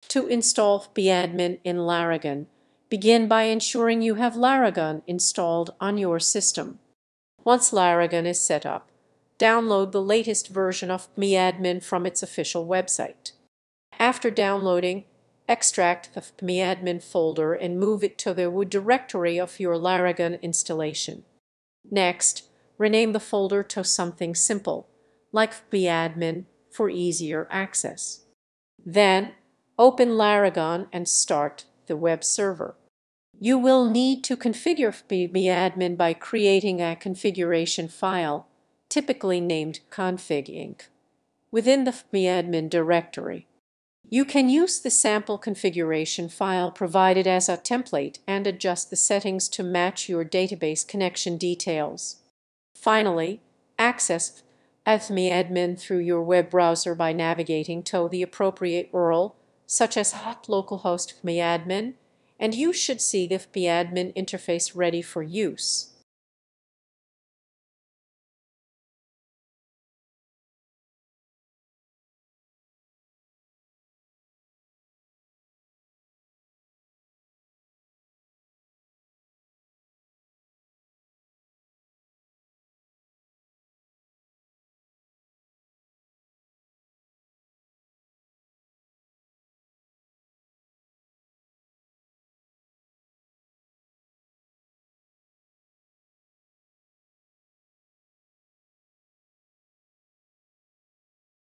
To install phpmyadmin in Laragon, begin by ensuring you have Laragon installed on your system. Once Laragon is set up, download the latest version of phpmyadmin from its official website. After downloading, extract the phpmyadmin folder and move it to the directory of your Laragon installation. Next, rename the folder to something simple, like phpmyadmin, for easier access. Then, open Laragon and start the web server. You will need to configure phpmyadmin by creating a configuration file, typically named config.inc, within the phpmyadmin directory. You can use the sample configuration file provided as a template and adjust the settings to match your database connection details. Finally, access phpmyadmin through your web browser by navigating to the appropriate URL, such as localhost phpmyadmin, and you should see the phpmyadmin interface ready for use.